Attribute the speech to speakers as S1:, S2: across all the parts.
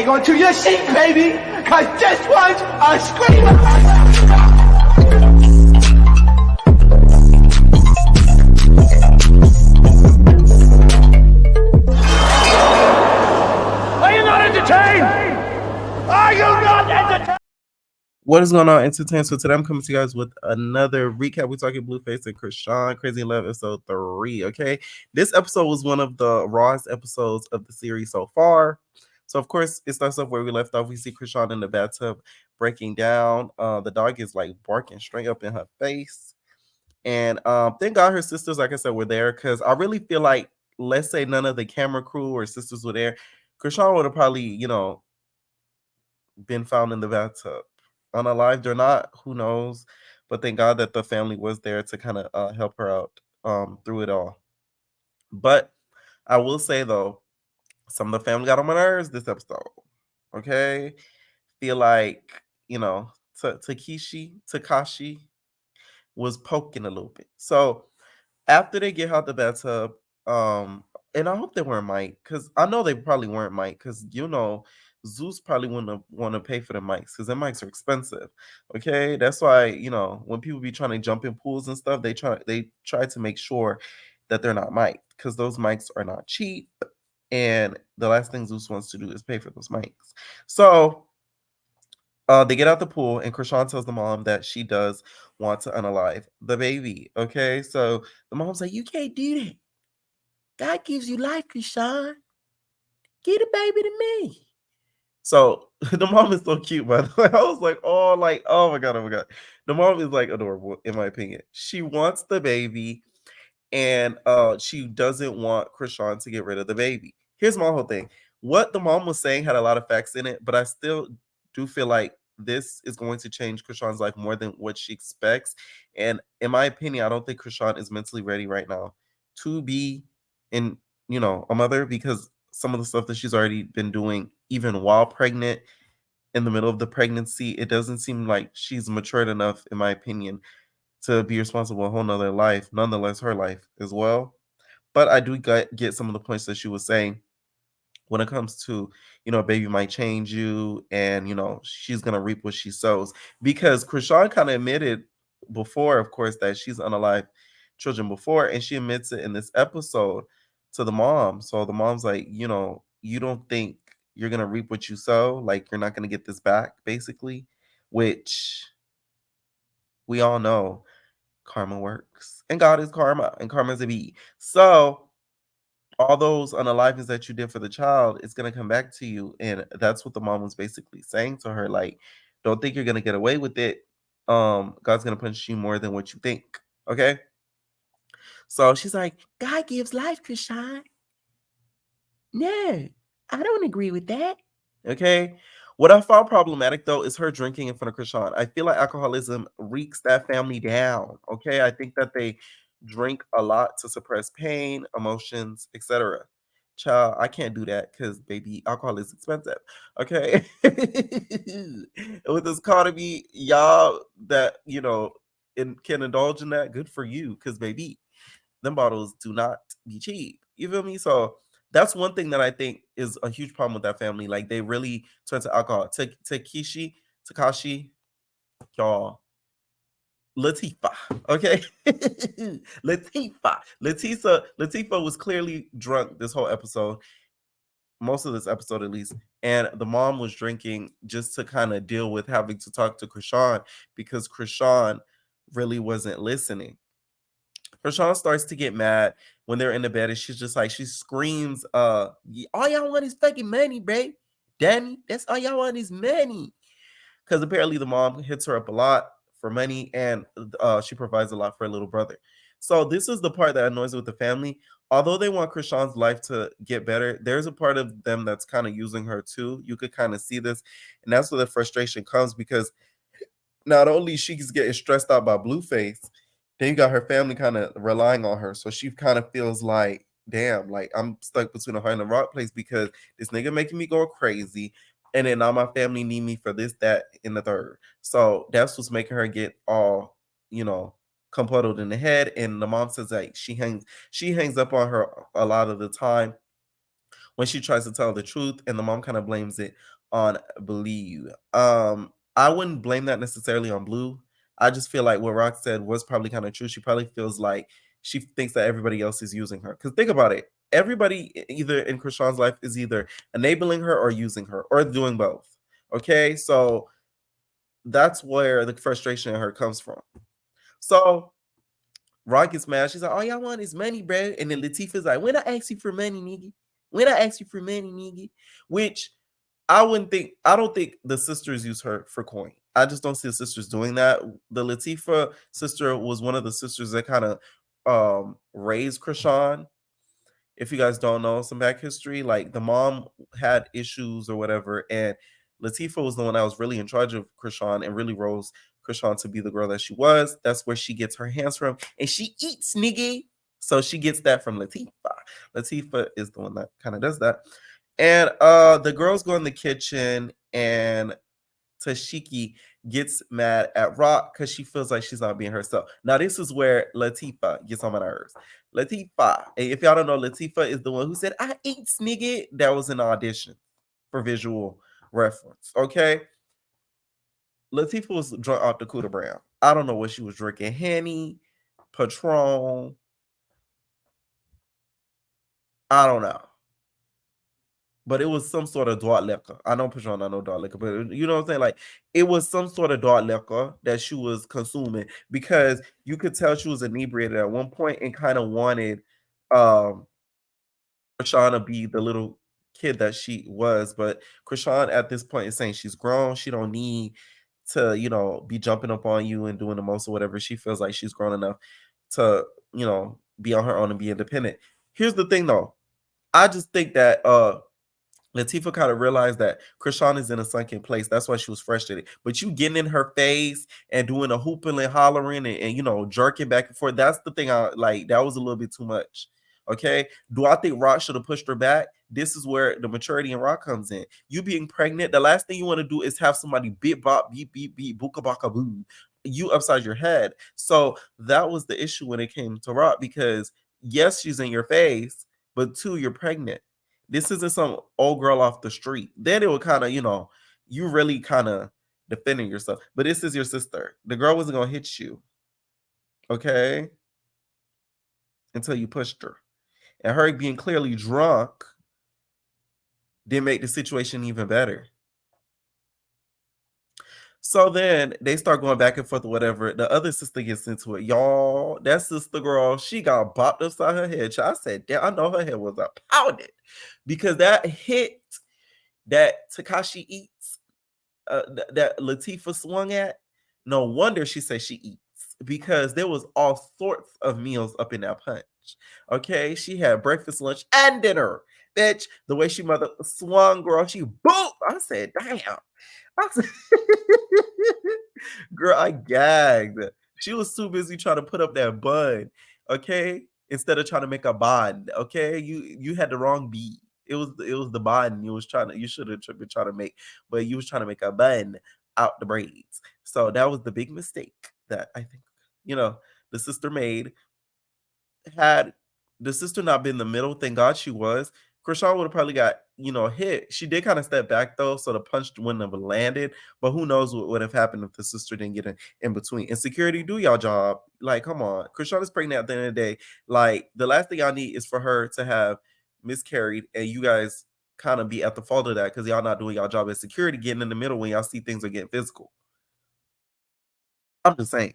S1: hang on to your seat, baby, cause this one's a screamer. Are you not entertained? Are you not entertained?
S2: What is going on, Entertain? So today I'm coming to you guys with another recap. We're talking Blueface and Chrisean, Crazy Love, episode 3. Okay, this episode was one of the rawest episodes of the series so far. So of course, it starts off where we left off. We see Chrisean in the bathtub breaking down. The dog is like barking straight up in her face, and thank God her sisters, like I said, were there, because I really feel like, let's say none of the camera crew or sisters were there, Chrisean would have probably, been found in the bathtub. Unalived or not, who knows? But thank God that the family was there to kind of help her out through it all. But I will say though, some of the family got on my nerves this episode. Okay, feel like Takashi was poking a little bit. So after they get out the bathtub, and I hope they weren't Mike, because I know they probably weren't Mike, because Zeus probably wouldn't want to pay for the mics, because the mics are expensive. Okay, that's why when people be trying to jump in pools and stuff, they try to make sure that they're not mic'd, because those mics are not cheap, and the last thing Zeus wants to do is pay for those mics. So they get out the pool, and Chrisean tells the mom that she does want to unalive the baby. Okay, so the mom's like, "You can't do that. God gives you life, Chrisean. Give the baby to me." So the mom is so cute, by the way. I was like, oh my god, oh my god. The mom is like adorable, in my opinion. She wants the baby, and she doesn't want Chrisean to get rid of the baby. Here's my whole thing. What the mom was saying had a lot of facts in it, but I still do feel like this is going to change Chrisean's life more than what she expects. And in my opinion, I don't think Chrisean is mentally ready right now to be a mother, because some of the stuff that she's already been doing, even while pregnant, in the middle of the pregnancy, it doesn't seem like she's matured enough, in my opinion, to be responsible for a whole nother life, nonetheless her life as well. But I do get some of the points that she was saying when it comes to, a baby might change you, and, she's going to reap what she sows. Because Chrisean kind of admitted before, of course, that she's unalive children before, and she admits it in this episode to the mom. So the mom's like, you don't think you're going to reap what you sow? Like, you're not going to get this back, basically, which we all know karma works, and God is karma, and karma is a bee. So all those unaliveness that you did for the child, it's gonna come back to you, and that's what the mom was basically saying to her. Like, don't think you're gonna get away with it. God's gonna punish you more than what you think. Okay. So she's like, God gives life, Chrisean. No, I don't agree with that. Okay. What I found problematic though is her drinking in front of Chrisean. I feel like alcoholism reeks that family down. Okay. I think that they drink a lot to suppress pain, emotions, etc. Child, I can't do that because baby, alcohol is expensive. Okay. With this economy, y'all that can indulge in that, good for you. Because baby, them bottles do not be cheap. You feel me? So that's one thing that I think is a huge problem with that family. Like, they really turn to alcohol. Takashi, y'all. Latifah, okay? Latifah was clearly drunk this whole episode, most of this episode at least, and the mom was drinking just to kind of deal with having to talk to Chrisean, because Chrisean really wasn't listening. Chrisean starts to get mad when they're in the bed, and she's just like, she screams, all y'all want is fucking money, babe. Danny, that's all y'all want is money. Because apparently the mom hits her up a lot for money, and she provides a lot for her little brother. So this is the part that annoys me with the family. Although they want Chrisean's life to get better, there's a part of them that's kind of using her too. You could kind of see this, and that's where the frustration comes, because not only she's getting stressed out by Blueface, then you got her family kind of relying on her. So she kind of feels like, damn, like I'm stuck between a hard and a rock place, because this nigga making me go crazy, and then now my family need me for this, that, and the third. So that's what's making her get all, compuddled in the head. And the mom says like she hangs up on her a lot of the time when she tries to tell the truth, and the mom kind of blames it on Blue. I wouldn't blame that necessarily on Blue. I just feel like what Rock said was probably kind of true. She probably feels like she thinks that everybody else is using her. Because think about it. Everybody either in Chrisean's life is either enabling her or using her or doing both. Okay. So that's where the frustration in her comes from. So Rock gets mad. She's like, all y'all want is money, bro. And then Latifah's like, when I ask you for money, nigga. When I ask you for money, nigga. Which I don't think the sisters use her for coin. I just don't see the sisters doing that. The Latifah sister was one of the sisters that kind of raised Chrisean. If you guys don't know some back history, like the mom had issues or whatever, and Latifah was the one that was really in charge of Chrisean and really rose Chrisean to be the girl that she was. That's where she gets her hands from, and she eats, nigga. So she gets that from Latifah. Latifah is the one that kind of does that. And the girls go in the kitchen, and Tashiki gets mad at Rock because she feels like she's not being herself. Now, this is where Latifah gets on my nerves. Latifah, if y'all don't know, Latifah is the one who said, I ate nigga. That was an audition for visual reference. Okay. Latifah was drunk off the Cuda Brown. I don't know what she was drinking. Henny, Patron. I don't know. But it was some sort of dark liquor. I know Patron, I know dark liquor, but you know what I'm saying? Like, it was some sort of dark liquor that she was consuming because you could tell she was inebriated at one point and kind of wanted Chrisean to be the little kid that she was. But Chrisean at this point is saying she's grown. She don't need to, be jumping up on you and doing the most or whatever. She feels like she's grown enough to, be on her own and be independent. Here's the thing though. I just think that Latifah kind of realized that Chrisean is in a sunken place. That's why she was frustrated. But you getting in her face and doing a hooping and hollering and jerking back and forth. That's the thing I like. That was a little bit too much. Okay. Do I think Rock should have pushed her back? This is where the maturity in Rock comes in. You being pregnant, the last thing you want to do is have somebody beep bop, beep, beep, beep, booka baka boo, you upside your head. So that was the issue when it came to Rock because yes, she's in your face, but two, you're pregnant. This isn't some old girl off the street. Then it would kind of, you really kind of defending yourself. But this is your sister. The girl wasn't going to hit you. Okay? Until you pushed her. And her being clearly drunk didn't make the situation even better. So then they start going back and forth or whatever. The other sister gets into it. Y'all, that sister girl, she got bopped upside her head. I said, damn, I know her head was pounded because that hit that Takashi eats, that Latifah swung at, no wonder she said she eats because there was all sorts of meals up in that punch. Okay, she had breakfast, lunch, and dinner. Bitch, the way she mother swung, girl, she boop. I said, damn. I said, girl, I gagged. She was too busy trying to put up that bun, okay, instead of trying to make a bond. Okay, you had the wrong beat. It was the bond you should have been trying to make, but you was trying to make a bun out the braids. So that was the big mistake that I think the sister made. Had the sister not been in the middle, thank God she was. Chrisean would have probably got hit. She did kind of step back though, so the punch wouldn't have landed. But who knows what would have happened if the sister didn't get in between. And security, do y'all job. Like, come on, Chrisean is pregnant at the end of the day. Like, the last thing y'all need is for her to have miscarried, and you guys kind of be at the fault of that because y'all not doing y'all job as security, getting in the middle when y'all see things are getting physical. I'm just saying.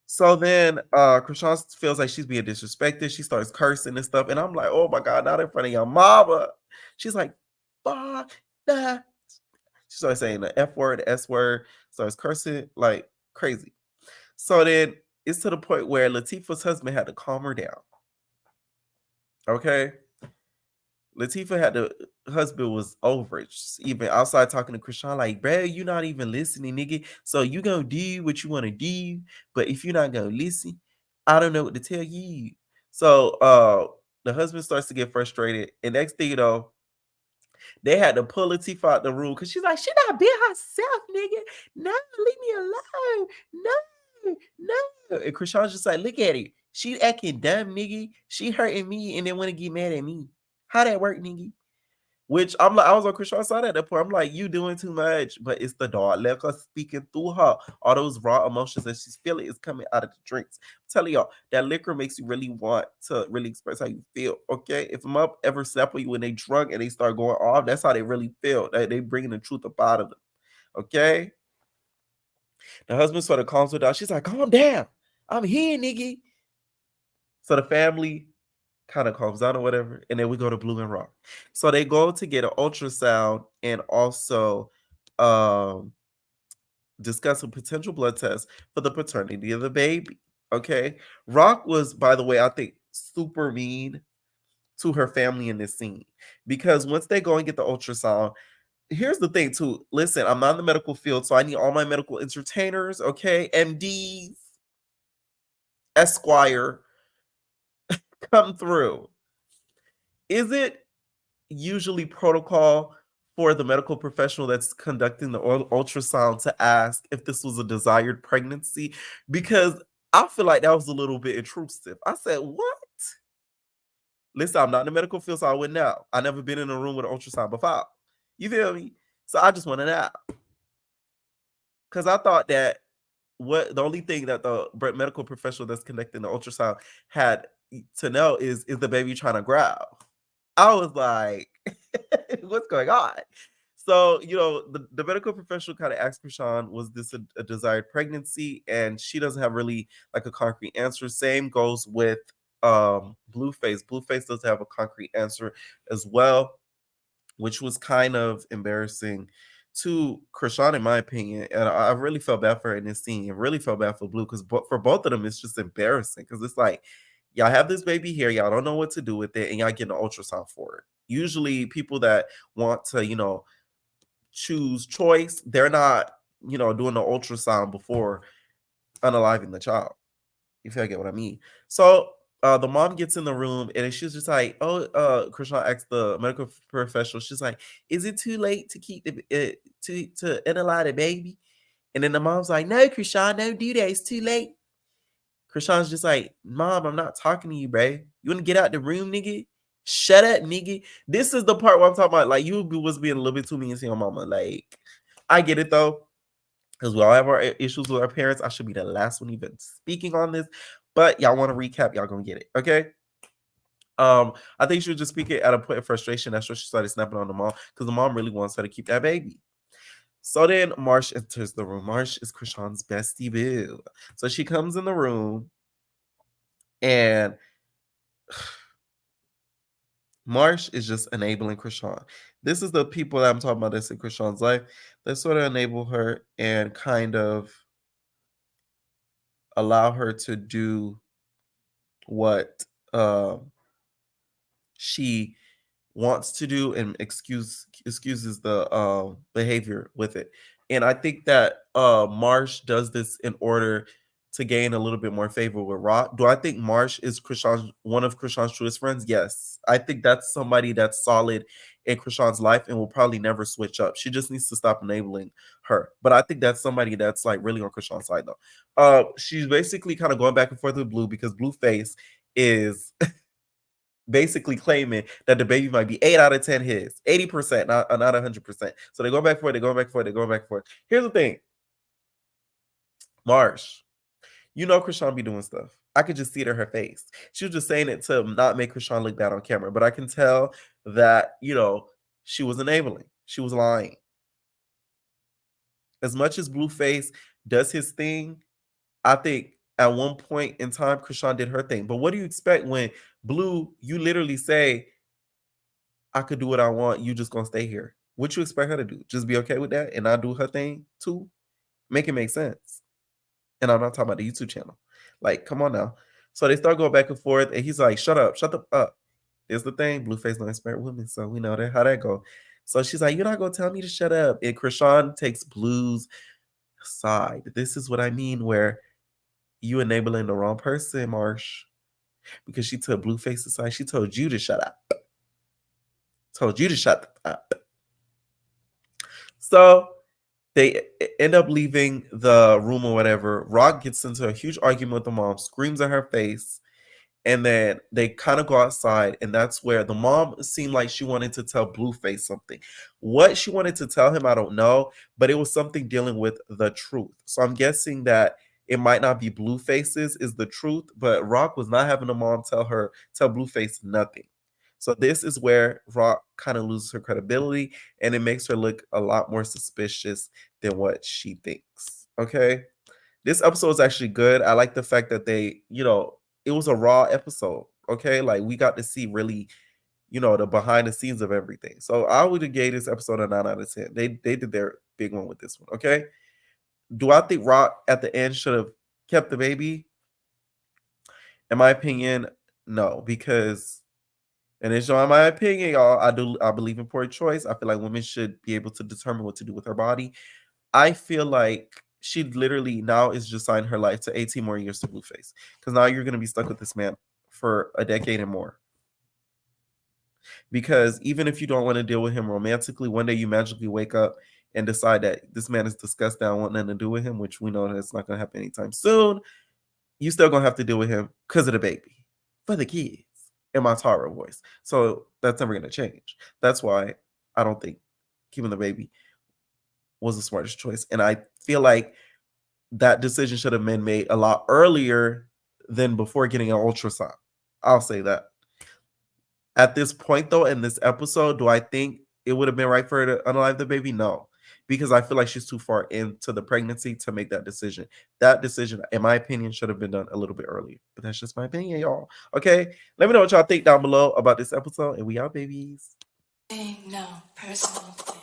S2: So then Chrisean feels like she's being disrespected. She starts cursing and stuff. And I'm like, oh my God, not in front of your mama. She's like, fuck that. She starts saying the F word, the S word, starts cursing like crazy. So then it's to the point where Latifah's husband had to calm her down. Okay. Latifah had the husband was over it, even outside talking to Chrisean, like, bro, you not even listening, nigga. So you gonna do what you want to do, but if you're not gonna listen, I don't know what to tell you. So the husband starts to get frustrated, and next thing you know, they had to pull Latifah out the room because she's like, she not being herself, nigga. No, leave me alone. No. And Chrisean's just like, look at it. She acting dumb, nigga. She hurting me and then want to get mad at me. How that work, nigga? Which I'm like, I was on Chrisean's side at that point. I'm like, you doing too much, but it's the dog. Let her speaking through her. All those raw emotions that she's feeling is coming out of the drinks. I'm telling y'all, that liquor makes you really want to really express how you feel. Okay, if a mom ever snap on you when they drunk and they start going off, that's how they really feel. They bringing the truth up out of them. Okay, the husband sort of calms her down. She's like, calm down. I'm here, nigga. So the family kind of calms down or whatever, and then we go to Blue and Rock. So they go to get an ultrasound and also discuss a potential blood test for the paternity of the baby. Okay, Rock was, by the way, I think super mean to her family in this scene because once they go and get the ultrasound, here's the thing too. Listen, I'm not in the medical field, so I need all my medical entertainers, okay, MDs, Esquire, come through. Is it usually protocol for the medical professional that's conducting the ultrasound to ask if this was a desired pregnancy? Because I feel like that was a little bit intrusive. I said, what? Listen, I'm not in the medical field, so I wouldn't know. I never been in a room with an ultrasound before. You feel me? So I just want to know. Because I thought that what the only thing that the medical professional that's conducting the ultrasound had to know is the baby trying to growl? I was like, what's going on? So, the medical professional kind of asked Chrisean, was this a desired pregnancy? And she doesn't have really like a concrete answer. Same goes with Blueface. Blueface doesn't have a concrete answer as well, which was kind of embarrassing to Chrisean, in my opinion. And I really felt bad for her in this scene. I really felt bad for Blue because for both of them, it's just embarrassing because it's like, y'all have this baby here, y'all don't know what to do with it, and y'all get an ultrasound for it. Usually, people that want to, choose choice, they're not, doing the ultrasound before unaliving the child. If you get what I mean. So the mom gets in the room and she's just like, oh, Chrisean asked the medical professional, she's like, is it too late to keep the to unalive the baby? And then the mom's like, no, Chrisean, don't do that. It's too late. Chrisean's just like, Mom, I'm not talking to you, bro. You want to get out the room, nigga? Shut up, nigga. This is the part where I'm talking about, like, you was being a little bit too mean to your mama. Like, I get it, though, because we all have our issues with our parents. I should be the last one even speaking on this, but y'all want to recap, y'all gonna get it, okay? I think she was just speaking at a point of frustration. That's why she started snapping on the mom, because the mom really wants her to keep that baby. So then Marsh enters the room. Marsh is Chrisean's bestie boo. So she comes in the room and Marsh is just enabling Chrisean. This is the people that I'm talking about that's in Chrisean's life that sort of enable her and kind of allow her to do what she wants to do and excuses the behavior with it. And I think that Marsh does this in order to gain a little bit more favor with Rock. Do I think Marsh is one of Chrisean's truest friends? Yes. I think that's somebody that's solid in Chrisean's life and will probably never switch up. She just needs to stop enabling her. But I think that's somebody that's like really on Chrisean's side though. She's basically kind of going back and forth with Blue because Blueface is basically claiming that the baby might be 8 out of 10 his, 80%, not 100%. So they go back for it, they go back for it, they go back for it. Here's the thing, Marsh, Chrisean be doing stuff. I could just see it in her face. She was just saying it to not make Chrisean look bad on camera, but I can tell that, she was enabling. She was lying. As much as Blueface does his thing, I think at one point in time, Chrisean did her thing. But what do you expect when Blue, you literally say, I could do what I want, you just gonna stay here? What you expect her to do? Just be okay with that and not do her thing too? Make it make sense. And I'm not talking about the YouTube channel. Like, come on now. So they start going back and forth, and he's like, shut up, shut up. Is the thing. Blueface no inspired women, so we know that how that go. So she's like, you're not gonna tell me to shut up. And Chrisean takes Blue's side. This is what I mean, where you enabling the wrong person, Marsh. Because she took Blueface aside. She told you to shut up. Told you to shut up. So they end up leaving the room or whatever. Rock gets into a huge argument with the mom, screams at her face, And then they kind of go outside, and that's where the mom seemed like she wanted to tell Blueface something. What she wanted to tell him, I don't know, but it was something dealing with the truth. So I'm guessing that it might not be Blueface's is the truth, but Rock was not having the mom tell Blueface nothing. So this is where Rock kind of loses her credibility, and it makes her look a lot more suspicious than what she thinks. Okay. This episode is actually good. I like the fact that it was a raw episode. Okay. Like we got to see really, the behind the scenes of everything. So I would have gave this episode a 9 out of 10. They did their big one with this one. Okay. Do I think Rock at the end should have kept the baby? In my opinion, no, because and it's in my opinion, y'all. I believe in poor choice. I feel like women should be able to determine what to do with her body. I feel like she literally now is just signing her life to 18 more years to Blueface. Because now you're gonna be stuck with this man for a decade and more. Because even if you don't want to deal with him romantically, one day you magically wake up and decide that this man is disgusting, I want nothing to do with him, which we know that's not gonna happen anytime soon. You still gonna have to deal with him because of the baby. For the kids. In my Tara voice. So that's never gonna change. That's why I don't think keeping the baby was the smartest choice. And I feel like that decision should have been made a lot earlier than before getting an ultrasound. I'll say that. At this point, though, in this episode, do I think it would have been right for her to unalive the baby? No, because I feel like she's too far into the pregnancy to make that decision. That decision, in my opinion, should have been done a little bit earlier. But that's just my opinion, y'all. Okay, let me know what y'all think down below about this episode, and we out, babies.
S3: No personal thing.